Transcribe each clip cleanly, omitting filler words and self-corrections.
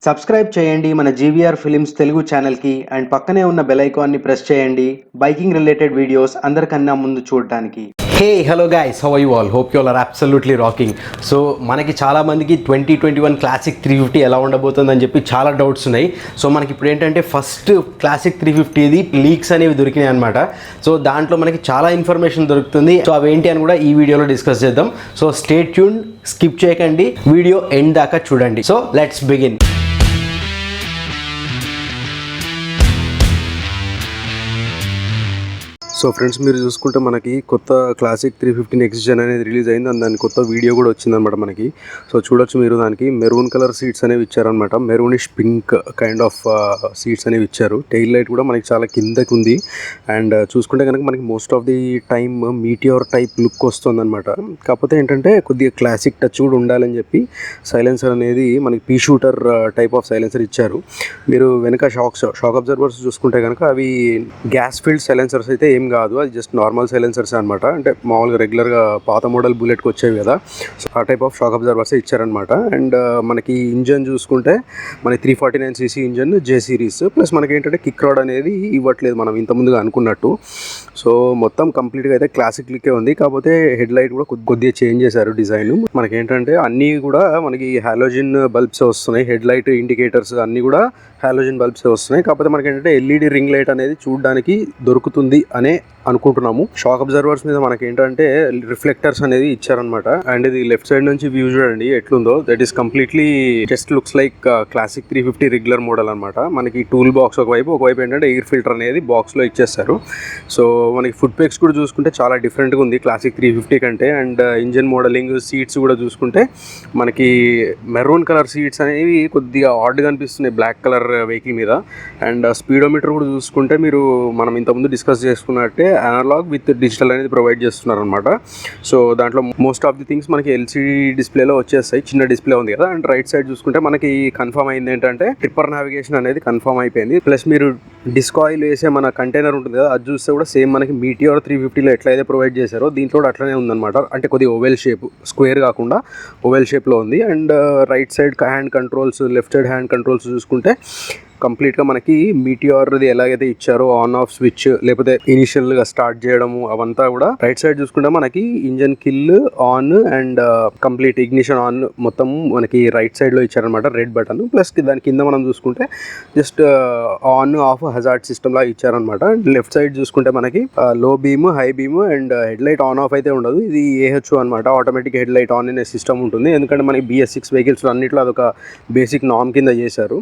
Subscribe చేయండి మన GVR films Telugu ఛానల్కి అండ్ పక్కనే ఉన్న బెల్ ఐకాన్ని ప్రెస్ చేయండి బైకింగ్ రిలేటెడ్ వీడియోస్ అందరికన్నా ముందు చూడడానికి. Hey hello guys, how are you all? Hope you all are absolutely rocking. So మనకి చాలా మందికి 2021 క్లాసిక్ 350 ఎలా ఉండబోతుందని చెప్పి చాలా డౌట్స్ ఉన్నాయి. సో మనకి ఇప్పుడు ఏంటంటే ఫస్ట్ క్లాసిక్ 350ది లీక్స్ అనేవి దొరికినాయి అనమాట. సో దాంట్లో మనకి చాలా ఇన్ఫర్మేషన్ దొరుకుతుంది. సో అవేంటి అని కూడా ఈ వీడియోలో డిస్కస్ చేద్దాం. సో స్టే ట్యూన్, స్కిప్ చేయకండి, వీడియో ఎండ్ దాకా చూడండి. So let's begin. So friends, మీరు చూసుకుంటే మనకి కొత్త క్లాసిక్ 350 నెక్స్ట్జెన్ అనేది రిలీజ్ అయింది అండ్ దాని కొత్త వీడియో కూడా వచ్చిందనమాట మనకి. సో చూడొచ్చు మీరు, దానికి మెరూన్ కలర్ సీట్స్ అనేవి ఇచ్చారనమాట. Maroonish pink kind of seats అనేవి ఇచ్చారు. టైల్ లైట్ కూడా మనకి చాలా కిందకి ఉంది. అండ్ చూసుకుంటే కనుక మనకి most of the time meteor type look వస్తుందన్నమాట. కాకపోతే ఏంటంటే కొద్దిగా క్లాసిక్ టచ్ కూడా ఉండాలని చెప్పి సైలెన్సర్ అనేది మనకి P shooter type of silencer ఇచ్చారు. మీరు వెనక షాక్ అబ్జర్వర్స్ చూసుకుంటే కనుక అవి గ్యాస్ ఫీల్డ్ సైలెన్సర్స్ అయితే ఏం కాదు, అది జస్ట్ నార్మల్ సైలెన్సర్స్ అనమాట. అంటే మామూలుగా రెగ్యులర్గా పాత మోడల్ బుల్లెట్కి వచ్చేవి కదా, సో ఆ టైప్ ఆఫ్ షాక్ అబ్జర్వర్స్ ఇచ్చారనమాట. అండ్ మనకి ఇంజన్ చూసుకుంటే మనకి 349cc ఇంజన్ జే సిరీస్, ప్లస్ మనకి ఏంటంటే కిక్ రాడ్ అనేది ఇవ్వట్లేదు మనం ఇంత ముందుగా అనుకున్నట్టు. సో మొత్తం కంప్లీట్గా అయితే క్లాసిక్ లుక్కే ఉంది. కాకపోతే హెడ్ లైట్ కూడా కొద్దిగా చేంజ్ చేశారు డిజైన్. మనకి ఏంటంటే అన్నీ కూడా మనకి హాలోజిన్ బల్బ్స్ వస్తున్నాయి. హెడ్ లైట్, ఇండికేటర్స్ అన్నీ కూడా హాలోజిన్ బల్బ్స్ వస్తున్నాయి. కాకపోతే మనకి ఏంటంటే ఎల్ఈడి రింగ్ లైట్ అనేది చూడడానికి దొరుకుతుంది అనే అనుకుంటున్నాము. షాక్ అబ్జర్వర్స్ మీద మనకి ఏంటంటే రిఫ్లెక్టర్స్ అనేది ఇచ్చారనమాట. అండ్ ఇది లెఫ్ట్ సైడ్ నుంచి వ్యూ చూడండి ఎట్లుందో. That is completely just looks like classic 350 regular model అనమాట. మనకి టూల్ బాక్స్ ఒకవైపు ఏంటంటే ఎయిర్ ఫిల్టర్ అనేది బాక్స్ లో ఇచ్చేస్తారు. సో మనకి ఫుడ్ పేక్స్ కూడా చూసుకుంటే చాలా డిఫరెంట్గా ఉంది క్లాసిక్ 350 కంటే. అండ్ ఇంజన్ మోడలింగ్, సీట్స్ కూడా చూసుకుంటే మనకి మెరూన్ కలర్ సీట్స్ అనేవి కొద్దిగా ఆడ్గా అనిపిస్తున్నాయి బ్లాక్ కలర్ వెహికల్ మీద. అండ్ స్పీడోమీటర్ కూడా చూసుకుంటే మీరు మనం ఇంతకుముందు డిస్కస్ చేసుకున్నట్టే అనలాగ్ విత్ డిజిటల్ అనేది ప్రొవైడ్ చేస్తున్నారు అనమాట. సో దాంట్లో మోస్ట్ ఆఫ్ ది థింగ్స్ మనకి ఎల్సిడి డిస్ప్లేలో వచ్చేస్తాయి. చిన్న డిస్ప్లే ఉంది కదా. అండ్ రైట్ సైడ్ చూసుకుంటే మనకి కన్ఫర్మ్ అయింది ఏంటంటే ట్రిప్పర్ నావిగేషన్ అనేది కన్ఫర్మ్ అయిపోయింది. ప్లస్ మీరు డిస్క్ ఆయిల్ వేసే మన కంటైనర్ ఉంటుంది కదా, అది చూస్తే కూడా సేమ్ మనకి మీటియోర్ 350లో ఎట్లయితే ప్రొవైడ్ చేశారో దీంట్లో కూడా అట్లనే ఉందన్నమాట. అంటే కొద్దిగా ఓవెల్ షేప్, స్క్వేర్ కాకుండా ఓవెల్ షేప్లో ఉంది. And right side hand controls, left side hand controls చూసుకుంటే కంప్లీట్గా మనకి మీటియోర్ది ఎలాగైతే ఇచ్చారో ఆన్ ఆఫ్ స్విచ్, లేకపోతే ఇనిషియల్గా స్టార్ట్ చేయడము అవంతా కూడా రైట్ సైడ్ చూసుకుంటే మనకి engine kill on and complete ignition on మొత్తం మనకి రైట్ సైడ్లో ఇచ్చారనమాట, రెడ్ బటన్. ప్లస్ దాని కింద మనం చూసుకుంటే just on off hazard system లాగా ఇచ్చారనమాట. లెఫ్ట్ సైడ్ చూసుకుంటే మనకి లో beam, high beam and head light on off అయితే ఉండదు. ఇది AHO అనమాట, ఆటోమేటిక్ హెడ్ లైట్ ఆన్ అనే సిస్టమ్ ఉంటుంది. ఎందుకంటే మనకి BS6 వెహికల్స్ అన్నింటిలో అదొక బేసిక్ నామ్ కింద చేశారు.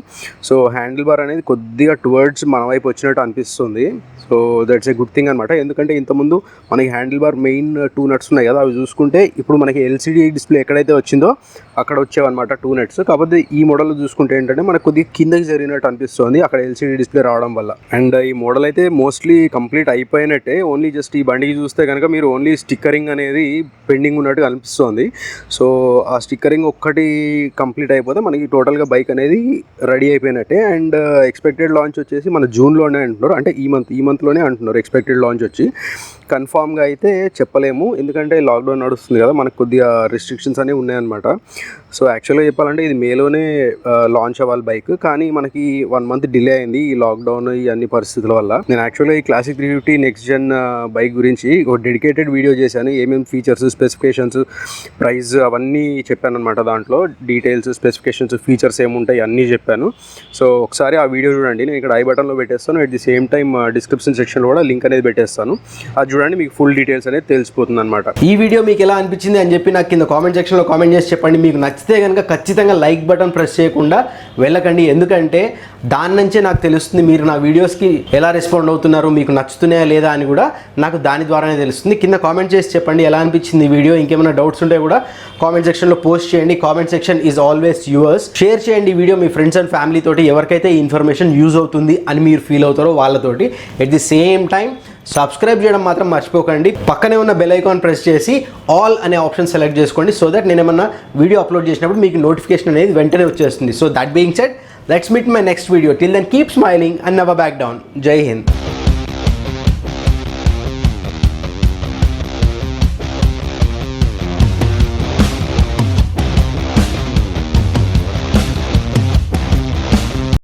సో హ్యాండిల్ బార్ అనేది కొద్దిగా టువర్డ్స్ మన వైపు వచ్చినట్టు అనిపిస్తుంది. So that's a good thing అనమాట. ఎందుకంటే ఇంతకుముందు మనకి హ్యాండిల్ బార్ మెయిన్ 2 నట్స్ ఉన్నాయి కదా, అవి చూసుకుంటే ఇప్పుడు మనకి LCD డిస్ప్లే ఎక్కడైతే వచ్చిందో అక్కడ వచ్చేవన్నమాట 2 నట్స్. కాకపోతే ఈ మోడల్లో చూసుకుంటే ఏంటంటే మనకు కొద్దిగా కిందకి జరిగినట్టు అనిపిస్తుంది అక్కడ LCD డిస్ప్లే రావడం వల్ల. అండ్ ఈ మోడల్ అయితే మోస్ట్లీ కంప్లీట్ అయిపోయినట్టే. ఓన్లీ జస్ట్ ఈ బండికి చూస్తే కనుక మీరు ఓన్లీ స్టిక్కరింగ్ అనేది పెండింగ్ ఉన్నట్టు అనిపిస్తుంది. సో ఆ స్టిక్కరింగ్ ఒక్కటి కంప్లీట్ అయిపోతే మనకి టోటల్గా బైక్ అనేది రెడీ అయిపోయినట్టే. అండ్ ఎక్స్పెక్టెడ్ లాంచ్ వచ్చేసి మన జూన్లోనే అంటున్నారు. అంటే ఈ మంత్లోనే అంటున్నారు ఎక్స్పెక్టెడ్ లాంచ్ వచ్చి. కన్ఫామ్గా అయితే చెప్పలేము, ఎందుకంటే లాక్డౌన్ నడుస్తుంది కదా, మనకు కొద్దిగా రెస్ట్రిక్షన్స్ అనేవి ఉన్నాయన్నమాట. సో యాక్చువల్గా చెప్పాలంటే ఇది మేలోనే లాంచ్ అవ్వాలి బైక్, కానీ మనకి 1 మంత్ డిలే అయింది ఈ లాక్డౌన్ ఈ అన్ని పరిస్థితుల వల్ల. నేను యాక్చువల్గా ఈ క్లాసిక్ 350 నెక్స్ట్జెన్ బైక్ గురించి ఒక డెడికేటెడ్ వీడియో చేశాను. ఏమేమి ఫీచర్స్, స్పెసిఫికేషన్స్, ప్రైస్ అవన్నీ చెప్పాను అనమాట. దాంట్లో డీటెయిల్స్, స్పెసిఫికేషన్స్, ఫీచర్స్ ఏముంటాయి అన్నీ చెప్పాను. సో ఒకసారి ఆ వీడియో చూడండి. నేను ఇక్కడ ఐ బటన్లో పెట్టేస్తాను. At the same time description సెక్షన్లో కూడా లింక్ అనేది పెట్టేస్తాను. అది చూడండి, మీకు ఫుల్ డీటెయిల్స్ అనేది తెలిసిపోతుంది అనమాట. ఈ వీడియో మీకు ఎలా అనిపించింది అని చెప్పి నాకు కింద కామెంట్ సెక్షన్లో కామెంట్ చేసి చెప్పండి. మీకు నచ్చితే కనుక ఖచ్చితంగా లైక్ బటన్ ప్రెస్ చేయకుండా వెళ్ళకండి, ఎందుకంటే దాని నుంచే నాకు తెలుస్తుంది మీరు నా వీడియోస్కి ఎలా రెస్పాండ్ అవుతున్నారు, మీకు నచ్చుతున్నాయా లేదా అని కూడా నాకు దాని ద్వారానే తెలుస్తుంది. కింద కామెంట్ చేసి చెప్పండి ఎలా అనిపించింది ఈ వీడియో. ఇంకేమైనా డౌట్స్ ఉంటే కూడా కామెంట్ సెక్షన్లో పోస్ట్ చేయండి. Comment section is always yours. Share చేయండి ఈ video me friends and family తోటి, ఎవరికైతే ఈ ఇన్ఫర్మేషన్ యూజ్ అవుతుంది అని మీరు ఫీల్ అవుతారో వాళ్ళతోటి. At the same time subscribe చేయడం మాత్రం మర్చిపోకండి. పక్కనే ఉన్న బెల్ ఐకాన్ ప్రెస్ చేసి ఆల్ అనే ఆప్షన్ సెలెక్ట్ చేసుకోండి. సో దట్ నేను ఏమన్నా వీడియో అప్లోడ్ చేసినప్పుడు మీకు నోటిఫికేషన్ అనేది వెంటనే వచ్చేస్తుంది. So that being said, let's meet in my next video. Till then, keep smiling and never back down. Jai Hind.